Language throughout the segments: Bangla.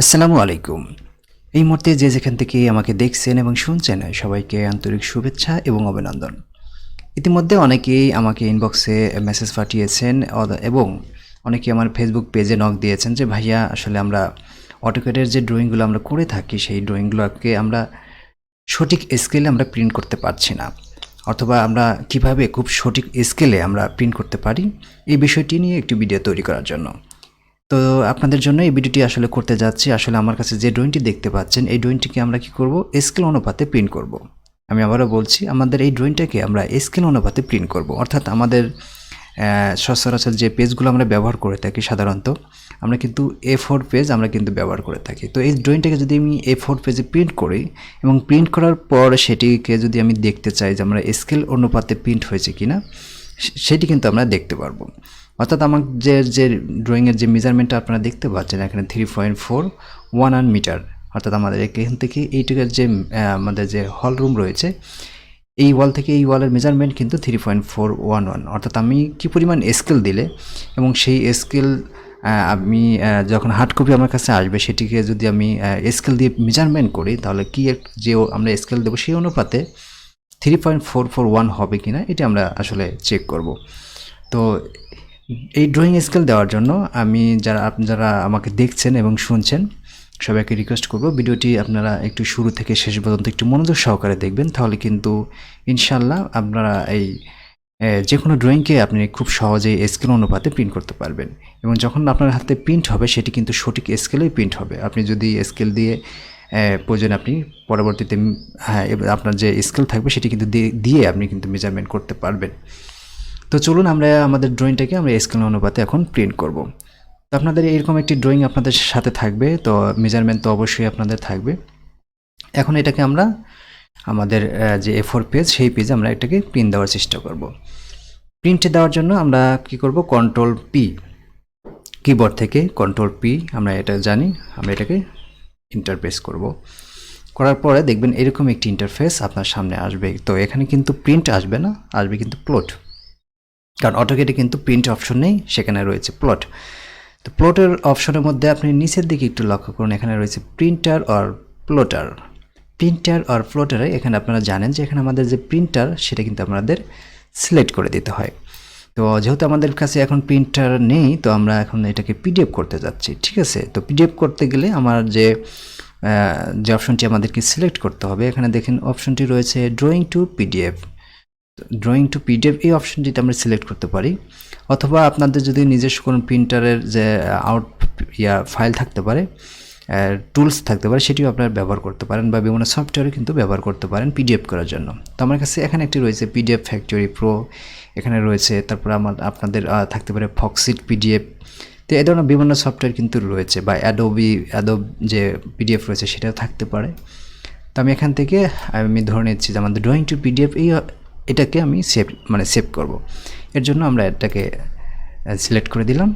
আসসালামু আলাইকুম। এই মুহূর্তে যে যেখান থেকে আমাকে দেখছেন এবং শুনছেন সবাইকে আন্তরিক শুভেচ্ছা এবং অভিনন্দন। ইতিমধ্যে অনেকেই আমাকে ইনবক্সে মেসেজ পাঠিয়েছেন এবং অনেকেই আমার ফেসবুক পেজে নক দিয়েছেন যে ভাইয়া আসলে আমরা অটোক্যাডের যে ড্রয়িংগুলো আমরা করে থাকি সেই ড্রয়িংগুলোকে আমরা সঠিক স্কেলে আমরা প্রিন্ট করতে পারছি না, অথবা আমরা কিভাবে খুব সঠিক স্কেলে আমরা প্রিন্ট করতে পারি এই বিষয়টি নিয়ে একটি ভিডিও তৈরি করার জন্য। তো আপনাদের জন্য এই ভিডিওটি আসলে করতে যাচ্ছি। আসলে আমার কাছে যে ড্রয়িংটি দেখতে পাচ্ছেন এই ড্রয়িংটিকে আমরা কি করব, স্কেল অনুপাতে প্রিন্ট করব। আমি আবারও বলছি, আমাদের এই ড্রয়িংটাকে আমরা স্কেল অনুপাতে প্রিন্ট করব। অর্থাৎ আমাদের সচরাচর যে পেজগুলো আমরা ব্যবহার করে থাকি সাধারণত আমরা কিন্তু A4 পেজ আমরা কিন্তু ব্যবহার করে থাকি। তো এই ড্রয়িংটাকে যদি আমি A4 পেজে প্রিন্ট করি এবং প্রিন্ট করার পর সেটিকে যদি আমি দেখতে চাই যে আমরা স্কেল অনুপাতে প্রিন্ট হয়েছে কিনা, সেটি কিন্তু আমরা দেখতে পারবো। অর্থাৎ আমাদের যে ড্রয়িংয়ের যে মেজারমেন্টটা আপনারা দেখতে পাচ্ছেন এখানে 3.411 মিটার, অর্থাৎ আমাদের এখান থেকে এইটুকের যে আমাদের যে হল রুম রয়েছে এই ওয়াল থেকে এই ওয়ালের মেজারমেন্ট কিন্তু 3.411। অর্থাৎ আমি কি পরিমাণ স্কেল দিলে এবং সেই স্কেল আমি যখন হার্ড কপি আমার কাছে আসবে সেটিকে যদি আমি স্কেল দিয়ে মেজারমেন্ট করি তাহলে কি যে আমরা স্কেল দেবো সেই অনুপাতে 3.441 হবে কিনা এটি আমরা আসলে চেক করব। তো এই ড্রয়িং স্কেল দেওয়ার জন্য আমি যারা আমাকে দেখছেন এবং শুনছেন সবাইকে রিকোয়েস্ট করব ভিডিওটি আপনারা একটু শুরু থেকে শেষ পর্যন্ত একটু মনোযোগ সহকারে দেখবেন, তাহলে কিন্তু ইনশাল্লাহ আপনারা এই যে কোনো ড্রয়িংকে আপনি খুব সহজেই স্কেল অনুপাতে প্রিন্ট করতে পারবেন। এবং যখন আপনার হাতে প্রিন্ট হবে সেটি কিন্তু সঠিক স্কেলেই প্রিন্ট হবে। আপনি যদি স্কেল দিয়ে প্রয়োজন আপনি পরবর্তীতে আপনার যে স্কেল থাকবে সেটি কিন্তু দিয়ে আপনি কিন্তু মেজারমেন্ট করতে পারবেন। তো চলুন আমরা আমাদের ড্রয়িংটাকে আমরা স্কেল অনুপাতে এখন প্রিন্ট করব। তো আপনাদের এরকম একটি ড্রয়িং আপনাদের সাথে থাকবে, তো মেজারমেন্ট তো অবশ্যই আপনাদের থাকবে। এখন এটাকে আমরা আমাদের যে A4 পেজ সেই পেজে আমরা এটাকে প্রিন্ট দেওয়ার চেষ্টা করব। প্রিন্ট দেওয়ার জন্য আমরা কি করব, কন্ট্রোল পি, কিবোর্ড থেকে কন্ট্রোল পি আমরা এটা জানি, আমরা এটাকে ইন্টারপ্রেস করব। করার পরে দেখবেন এরকম একটি ইন্টারফেস আপনার সামনে আসবে। তো এখানে কিন্তু প্রিন্ট আসবে না, আসবে কিন্তু প্লট, কারণ অটোক্যাডে কিন্তু প্রিন্ট অপশন নেই, সেখানে রয়েছে প্লট। তো প্লটের অপশনের মধ্যে আপনি নিচের দিকে একটু লক্ষ্য করুন, এখানে রয়েছে printer or plotter. Printer or প্লটারে এখানে আপনারা জানেন যে এখানে আমাদের যে প্রিন্টার সেটা কিন্তু আমাদের সিলেক্ট করে দিতে হয়। তো যেহেতু আমাদের কাছে এখন প্রিন্টার নেই তো আমরা এখন এটাকে পিডিএফ করতে যাচ্ছি, ঠিক আছে। তো পিডিএফ করতে গেলে আমার যে অপশনটি আমাদেরকে সিলেক্ট করতে হবে, এখানে দেখেন অপশনটি রয়েছে drawing two PDF. Drawing two PDF এই অপশনটিতে আমরা সিলেক্ট করতে পারি, অথবা আপনাদের যদি নিজস্ব কোনো প্রিন্টারের যে ফাইল থাকতে পারে, টুলস থাকতে পারে, সেটিও আপনারা ব্যবহার করতে পারেন বা বিভিন্ন সফটওয়্যারও কিন্তু ব্যবহার করতে পারেন পিডিএফ করার জন্য। তো আমার কাছে এখানে একটি রয়েছে পিডিএফ ফ্যাক্টরি প্রো, এখানে রয়েছে, তারপর আপনাদের থাকতে পারে ফক্সিট পিডিএফ। তো এই ধরনের বিভিন্ন সফটওয়্যার কিন্তু রয়েছে, বা অ্যাডোব যে পিডিএফ রয়েছে সেটাও থাকতে পারে। তো আমি এখান থেকে আমি ধরে নিচ্ছি যে আমাদের ড্রয়িং টু পিডিএফ এটাকে আমি সেভ করব। এর জন্য আমরা এটাকে সিলেক্ট করে দিলাম।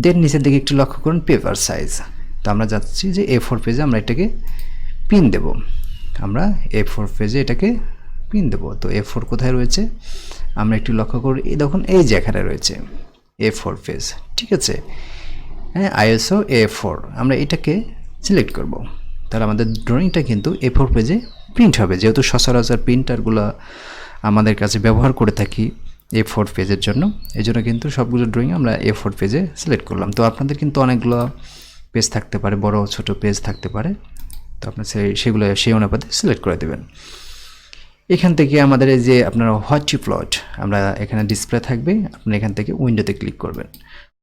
দেন নিচের দিকে একটু লক্ষ্য করুন পেপার সাইজ। তো আমরা যাচ্ছি যে A4 পেজে আমরা এটাকে পিন দেব, আমরা A4 পেজে এটাকে পিন দেব। তো A4 কোথায় রয়েছে আমরা একটু লক্ষ্য করি, এই দেখুন এই যে এখানে রয়েছে A4 পেজ, ঠিক আছে। হ্যাঁ, ISO A4 আমরা এটাকে সিলেক্ট করব। তাহলে আমাদের ড্রয়িংটা কিন্তু A4 পেজে প্রিন্ট হবে, যেহেতু সচরাচর প্রিন্টারগুলো আমাদের কাছে ব্যবহার করে থাকি A4 পেজের জন্য, এই জন্য কিন্তু সবগুলো ড্রয়িং আমরা A4 পেজে সিলেক্ট করলাম। তো আপনাদের কিন্তু অনেকগুলো পেজ থাকতে পারে, বড় ছোট পেজ থাকতে পারে, তো আপনার সেগুলো সেই অনুপাতে সিলেক্ট করে দেবেন। এখান থেকে আমাদের এই যে আপনার হোয়াইট টু প্লট আমরা এখানে ডিসপ্লে থাকবে, আপনি এখান থেকে উইন্ডোতে ক্লিক করবেন।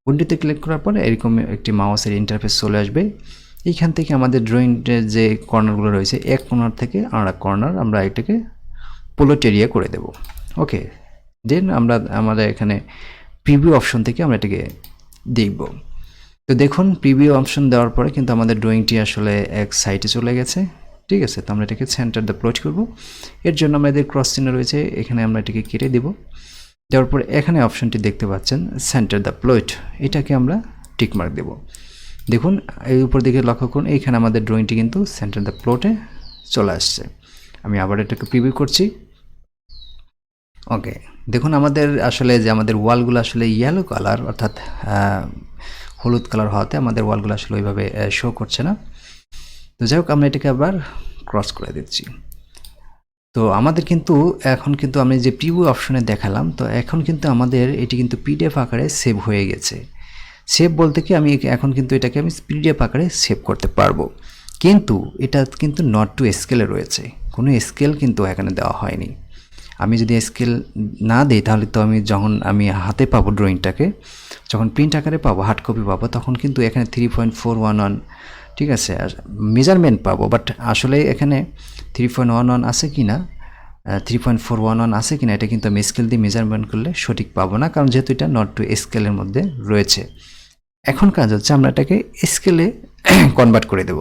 উইন্ডোতে ক্লিক করার পরে এরকম একটি মাউসের ইন্টারফেস চলে আসবে। এইখান থেকে আমাদের ড্রয়িংয়ের যে কর্নারগুলো রয়েছে এক কর্নার থেকে আরেক কর্নার আমরা এটাকে প্লট এরিয়া করে দেব। ওকে, দেন আমরা আমাদের এখানে প্রিভিউ অপশন থেকে আমরা এটাকে দেখব। তো দেখুন প্রিভিউ অপশন দেওয়ার পরে কিন্তু আমাদের ড্রয়িংটি আসলে এক সাইডে চলে গেছে, ঠিক আছে। তো আমরা এটাকে সেন্টার দ্য প্লট করব। এর জন্য আমাদের ক্রস চিহ্ন রয়েছে, এখানে আমরা এটাকে কেটে দেব। দেওয়ার পরে এখানে অপশনটি দেখতে পাচ্ছেন সেন্টার দ্য প্লট, এটাকে আমরা টিকমার্ক দেব। দেখুন এই উপর দিকে লক্ষ্য করুন, এইখানে আমাদের ড্রয়িংটি কিন্তু সেন্টার দ্য প্লটে চলে আসছে। আমি আবার এটাকে প্রিভিউ করছি। ওকে, দেখুন আমাদের আসলে যে আমাদের ওয়ালগুলো আসলে ইয়েলো কালার, অর্থাৎ হলুদ কালার হওয়াতে আমাদের ওয়ালগুলো আসলে ওইভাবে শো করছে না। তো যাই হোক আমরা এটাকে আবার ক্রস করে দিচ্ছি। তো আমাদের কিন্তু এখন কিন্তু আমি যে প্রিভিউ অপশনে দেখালাম, তো এখন কিন্তু আমাদের এটি কিন্তু পিডিএফ আকারে সেভ হয়ে গেছে। সেভ বলতে কি আমি এখন কিন্তু এটাকে আমি পিডিএফ আকারে সেভ করতে পারবো, কিন্তু এটা কিন্তু নট টু স্কেলে রয়েছে, কোনো স্কেল কিন্তু এখানে দেওয়া হয়নি। আমি যদি স্কেল না দিই তাহলে তো আমি যখন আমি হাতে পাবো ড্রয়িংটাকে, যখন প্রিন্ট আকারে পাবো, হার্ড কপি পাবো, তখন কিন্তু এখানে 3.411 ঠিক আছে মেজারমেন্ট পাবো, বাট আসলে এখানে 3.11 আছে কি না, 3.411 আছে কি না, এটা কিন্তু আমি স্কেল দিয়ে মেজারমেন্ট করলে সঠিক পাবো না, কারণ যেহেতু এটা নট টু স্কেলের মধ্যে রয়েছে। এখন কাজ হচ্ছে আমরা এটাকে স্কেলে কনভার্ট করে দেব।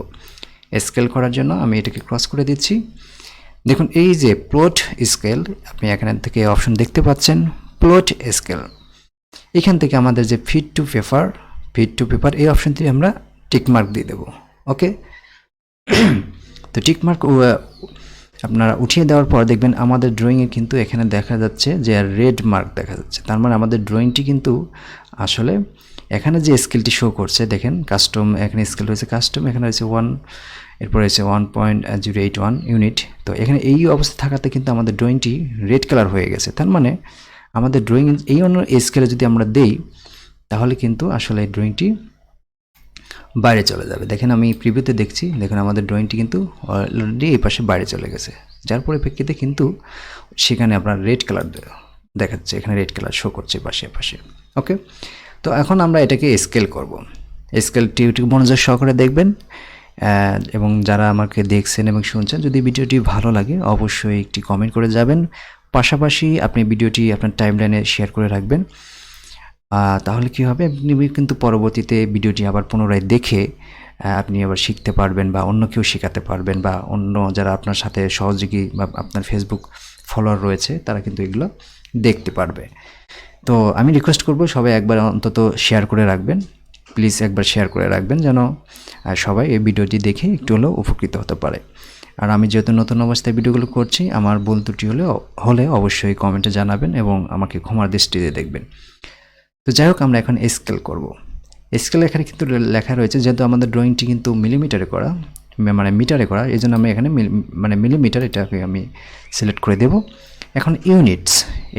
স্কেল করার জন্য আমি এটাকে ক্রস করে দিচ্ছি। দেখুন এই যে প্লট স্কেল, আপনি এখান থেকে অপশন দেখতে পাচ্ছেন প্লট স্কেল। এখান থেকে আমাদের যে ফিট টু পেপার এই অপশনটি আমরা টিকমার্ক দিয়ে দেব। ওকে, তো টিকমার্ক আপনারা উঠিয়ে দেওয়ার পর দেখবেন আমাদের ড্রয়িংয়ে কিন্তু এখানে দেখা যাচ্ছে যে রেড মার্ক দেখা যাচ্ছে, তার মানে আমাদের ড্রয়িংটি কিন্তু আসলে এখানে যে স্কেলটি শো করছে দেখেন কাস্টম, এখানে স্কেল রয়েছে কাস্টম, এখানে রয়েছে 1, এরপর রয়েছে 1.081 ইউনিট। তো এখানে এই অবস্থা থাকাতে কিন্তু আমাদের ড্রয়িংটি রেড কালার হয়ে গেছে, তার মানে আমাদের ড্রয়িং এই অন্য স্কেলে যদি আমরা দেই তাহলে কিন্তু আসলে এই ড্রয়িংটি বাইরে চলে যাবে। দেখেন আমি প্রিভিউতে দেখছি, দেখুন আমাদের ড্রয়িংটি কিন্তু অলরেডি এই পাশে বাইরে চলে গেছে, যার পরিপ্রেক্ষিতে কিন্তু সেখানে আপনার রেড কালার দেখাচ্ছে, এখানে রেড কালার শো করছে পাশে। ওকে, তো এখন আমরা এটাকে স্কেল করব। স্কেলটি মনোযোগ সহকারে দেখবেন, এবং যারা আমাকে দেখছেন এবং শুনছেন, যদি ভিডিওটি ভালো লাগে অবশ্যই একটি কমেন্ট করে যাবেন, পাশাপাশি আপনি ভিডিওটি আপনার টাইমলাইনে শেয়ার করে রাখবেন। তাহলে কি হবে, আপনি কিন্তু পরবর্তীতে ভিডিওটি আবার পুনরায় দেখে আপনি আবার শিখতে পারবেন, বা অন্য কেউ শেখাতে পারবেন, বা অন্য যারা আপনার সাথে সহযোগী বা আপনার ফেসবুক ফলোয়ার রয়েছে তারা কিন্তু এগুলো দেখতে পারবে। তো আমি রিকোয়েস্ট করব সবাই একবার অন্তত শেয়ার করে রাখবেন, প্লিজ একবার শেয়ার করে রাখবেন, যেন সবাই এই ভিডিওটি দেখে একটু হলেও উপকৃত হতে পারে। আর আমি যেহেতু নতুন অবস্থায় ভিডিওগুলো করছি, আমার ভুল ত্রুটি হলে অবশ্যই কমেন্টে জানাবেন এবং আমাকে ক্ষমার দৃষ্টিতে দেখবেন। তো যাই হোক আমরা এখন স্কেল করব। স্কেল এখানে কিন্তু লেখা রয়েছে, যেহেতু আমাদের ড্রয়িংটি কিন্তু মিলিমিটারে করা, মানে মিটারে করা, এই জন্য আমি এখানে মিলিমিটার এটাকে আমি সিলেক্ট করে দেব। এখন ইউনিটস,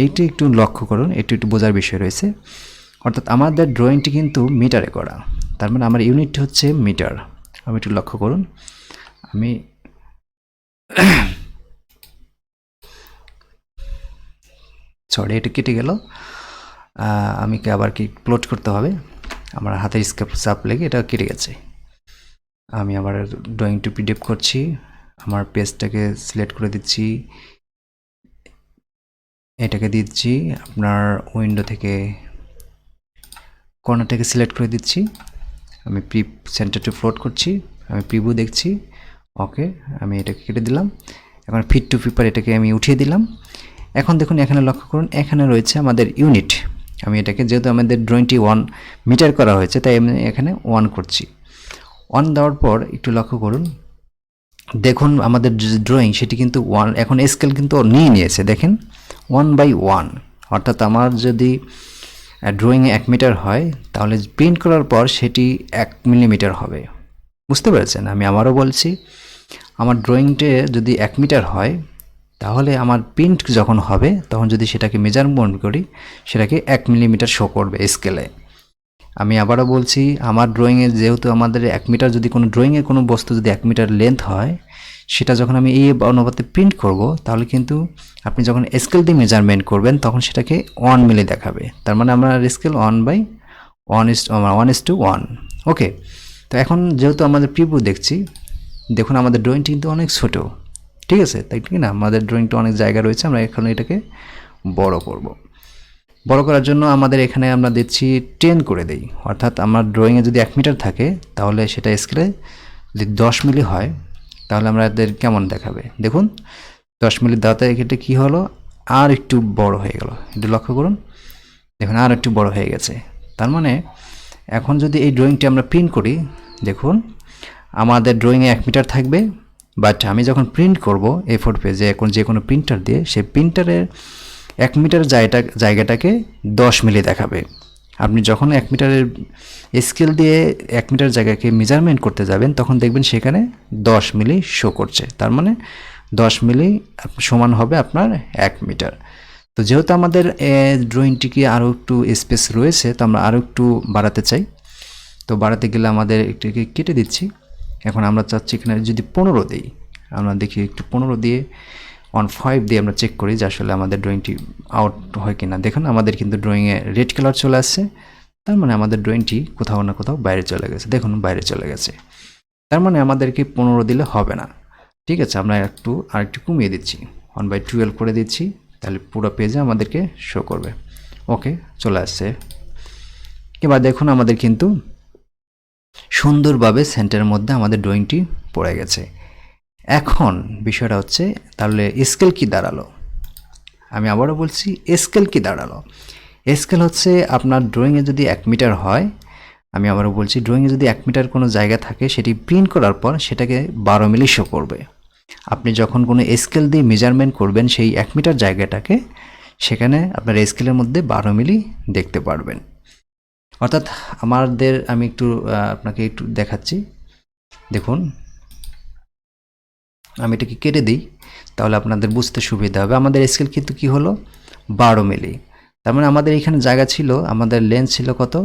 এইটি একটু লক্ষ্য করুন, একটু বোঝার বিষয় রয়েছে, অর্থাৎ আমাদের ড্রয়িংটি কিন্তু মিটারে করা, তার মানে আমার ইউনিট হচ্ছে মিটার। আমি একটু লক্ষ্য করুন, আমি সরি এটা কেটে গেল, আমি আবার কি প্লট করতে হবে, আমার হাতের স্কেপ চাপ লেগে এটা কেটে গেছে। আমি আবার ড্রয়িং টু পিডিএফ করছি, আমার পেজটাকে সিলেক্ট করে দিচ্ছি, এটাকে দিচ্ছি আপনার উইন্ডো থেকে কর্নারটাকে সিলেক্ট করে দিচ্ছি, আমি সেন্টার টু ফ্লোট করছি, আমি প্রিভিউ দেখছি। ওকে, আমি এটাকে কেটে দিলাম। এখন ফিট টু পেপার এটাকে আমি উঠিয়ে দিলাম। এখন দেখুন এখানে লক্ষ্য করুন, এখানে রয়েছে আমাদের ইউনিট। আমি এটাকে, যেহেতু আমাদের ড্রয়িংটি 1 মিটার করা হয়েছে, তাই আমি এখানে 1 করছি। 1 দেওয়ার পর একটু লক্ষ্য করুন, দেখুন আমাদের যে ড্রয়িং সেটি কিন্তু 1, এখন স্কেল কিন্তু নিয়ে নিয়েছে, দেখেন 1/1, অর্থাৎ আমার যদি ড্রয়িংয়ে 1 মিটার হয় তাহলে প্রিন্ট করার পর সেটি 1 মিলিমিটার হবে। বুঝতে পেরেছেন? আমি আবারও বলছি, আমার ড্রয়িংটে যদি 1 মিটার হয় তাহলে আমার প্রিন্ট যখন হবে তখন যদি সেটাকে মেজারমেন্ট করি সেটাকে 1 মিলিমিটার শো করবে স্কেলে। আমি আবারও বলছি, আমার ড্রয়িংয়ে যেহেতু আমাদের 1 মিটার, যদি কোনো ড্রয়িংয়ে কোনো বস্তু যদি 1 মিটার লেন্থ হয়, সেটা যখন আমি এই অনুপাতে প্রিন্ট করব তাহলে কিন্তু আপনি যখন স্কেল দিয়ে মেজারমেন্ট করবেন তখন সেটাকে 1 মিলি দেখাবে। তার মানে আমার স্কেল 1/1 ওকে। তো এখন যেহেতু আমাদের প্রিভিউ দেখছি, দেখুন আমাদের ড্রয়িংটি কিন্তু অনেক ছোট, ঠিক আছে, তাই কি না, আমাদের ড্রয়িংটা অনেক জায়গা রয়েছে, আমরা এখন এটাকে বড় করব। বড় করার জন্য আমাদের এখানে আমরা দিচ্ছি 10 করে দেই, অর্থাৎ আমার ড্রয়িংয়ে যদি 1 মিটার থাকে তাহলে সেটা স্কেলে যদি 10 মিলি হয় তাহলে আমাদের কেমন দেখাবে। দেখুন 10 মিলি দেওয়াতে এটা কী হলো, আর একটু বড় হয়ে গেল, একটু লক্ষ্য করুন, দেখুন আর একটু বড় হয়ে গেছে। তার মানে এখন যদি এই ড্রয়িংটি আমরা প্রিন্ট করি, দেখুন আমাদের ড্রয়িংয়ে 1 মিটার থাকবে, বাট আমি যখন প্রিন্ট করব A4 পেজে এখন যে কোনো প্রিন্টার দিয়ে, সেই প্রিন্টারের 1 মিটার জায়গাটাকে 10 মিলি দেখাবে। আপনি যখন 1 মিটারের স্কেল দিয়ে 1 মিটার জায়গাকে মেজারমেন্ট করতে যাবেন তখন দেখবেন সেখানে 10 মিলি শো করছে, তার মানে 10 মিলি সমান হবে আপনার 1 মিটার। তো যেহেতু আমাদের ড্রয়িংটিকে আরও একটু স্পেস রয়েছে, তো আমরা আরও একটু বাড়াতে চাই। তো বাড়াতে গেলে আমাদের একটুকে কেটে দিচ্ছি। এখন আমরা চাচ্ছি এখানে যদি 15 দিই, আমরা দেখি একটু 15 দিয়ে 1.5 দিয়ে আমরা চেক করি যে আসলে আমাদের ড্রয়িংটি আউট হয় কি না। দেখুন আমাদের কিন্তু ড্রয়িংয়ে রেড কালার চলে আসছে, তার মানে আমাদের ড্রয়িংটি কোথাও না কোথাও বাইরে চলে গেছে। দেখুন বাইরে চলে গেছে, তার মানে আমাদেরকে 15 দিলে হবে না। ঠিক আছে, আমরা আরেকটু কমিয়ে দিচ্ছি, 1/12 করে দিচ্ছি, তাহলে পুরো পেজে আমাদেরকে শো করবে। ওকে, চলে আসছে। এবার দেখুন আমাদের কিন্তু সুন্দরভাবে সেন্টারের মধ্যে আমাদের ড্রয়িংটি পড়ে গেছে। এখন বিষয়টা হচ্ছে তাহলে স্কেল কি দাঁড়ালো, আমি আবারও বলছি স্কেল কি দাঁড়ালো। স্কেল হচ্ছে আপনার ড্রয়িংয়ে যদি 1 মিটার হয়, আমি আবারও বলছি ড্রয়িংয়ে যদি 1 মিটার কোনো জায়গা থাকে সেটি প্রিন্ট করার পর সেটাকে 12 মিলি শো করবে। আপনি যখন কোনো স্কেল দিয়ে মেজারমেন্ট করবেন সেই 1 মিটার জায়গাটাকে, সেখানে আপনার স্কেলের মধ্যে 12 মিলি দেখতে পারবেন। অর্থাৎ আমি আপনাকে একটু দেখাচ্ছি। দেখুন আমি এটাকে কেটে দিই, তাহলে আপনাদের বুঝতে সুবিধা হবে। আমাদের স্কেল কিন্তু কি হলো 12 মিলি, তার মানে আমাদের এখানে জায়গা ছিল, আমাদের লেন্থ ছিল কত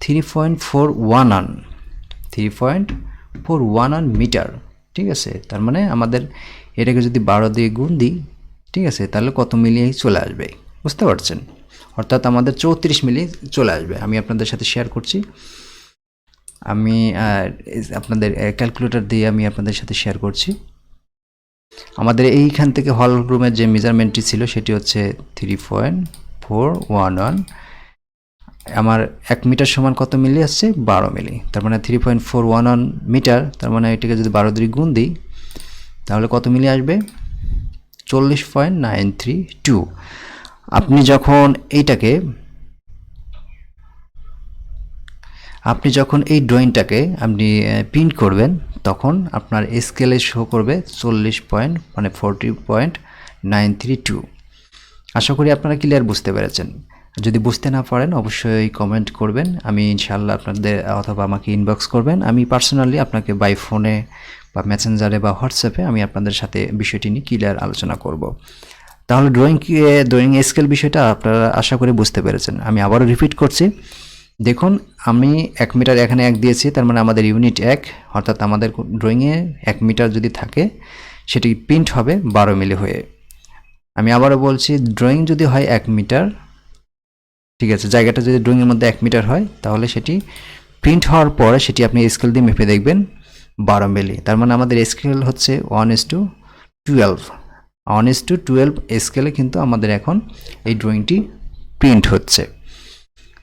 3.411 মিটার। ঠিক আছে, তার মানে আমাদের এটাকে যদি 12 দিয়ে গুণ দিই, ঠিক আছে, তাহলে কত মিলি চলে আসবে বুঝতে পারছেন। অর্থাৎ আমাদের 34 মিলি চলে আসবে। আমি আপনাদের সাথে শেয়ার করছি, আমি আপনাদের ক্যালকুলেটর দিয়ে আমি আপনাদের সাথে শেয়ার করছি। আমাদের এইখান থেকে হল রুমের যে মেজারমেন্টটি ছিল সেটি হচ্ছে 3.411। আমার 1 মিটার সমান কত মিলি আসছে 12 মিলি, তার মানে 3.411 মিটার, তার মানে এটাকে যদি 12 দিয়ে গুণ দিই তাহলে কত মিলি আসবে 40.932। আপনি যখন এই ড্রয়িংটাকে আপনি প্রিন্ট করবেন তখন আপনার স্কেলে শো করবে 40.932। আশা করি আপনারা ক্লিয়ার বুঝতে পেরেছেন। যদি বুঝতে না পারেন অবশ্যই কমেন্ট করবেন, আমি ইনশাআল্লাহ আপনাদের অথবা আমাকে ইনবক্স করবেন, আমি পার্সোনালি আপনাকে বাই ফোনে বা মেসেঞ্জারে বা হোয়াটসঅ্যাপে আমি আপনাদের সাথে বিষয়টি নিয়ে ক্লিয়ার আলোচনা করব। তাহলে ড্রয়িং স্কেল বিষয়টা আপনারা আশা করি বুঝতে পেরেছেন। আমি আবারও রিপিট করছি, দেখুন আমি 1 মিটার এখানে 1 দিয়েছি, তার মানে আমাদের ইউনিট 1, অর্থাৎ আমাদের ড্রয়িংয়ে 1 মিটার যদি থাকে সেটি প্রিন্ট হবে 12 মিলি হয়ে। আমি আবারও বলছি ড্রয়িং যদি হয় 1 মিটার, ঠিক আছে, জায়গাটা যদি ড্রয়িংয়ের মধ্যে 1 মিটার হয় তাহলে সেটি প্রিন্ট হওয়ার পরে সেটি আপনি স্কেল দিয়ে মেপে দেখবেন 12 মিলি, তার মানে আমাদের স্কেল হচ্ছে 1:12। 1:12 স্কেলে কিন্তু আমাদের এখন এই ড্রয়িংটি প্রিন্ট হচ্ছে।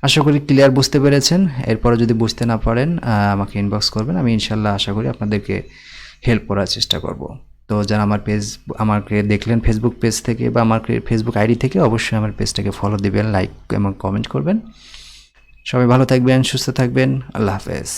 আশা করি ক্লিয়ার বুঝতে পেরেছেন। এরপরে যদি বুঝতে না পারেন আমাকে ইনবক্স করবেন, আমি ইনশাল্লাহ আশা করি আপনাদেরকে হেল্প করার চেষ্টা করব। তো যারা আমাকে দেখলেন ফেসবুক পেজ থেকে বা আমার ফেসবুক আইডি থেকে, অবশ্যই আমার পেজটাকে ফলো দিবেন, লাইক এবং কমেন্ট করবেন। সবাই ভালো থাকবেন, সুস্থ থাকবেন, আল্লাহ হাফেজ।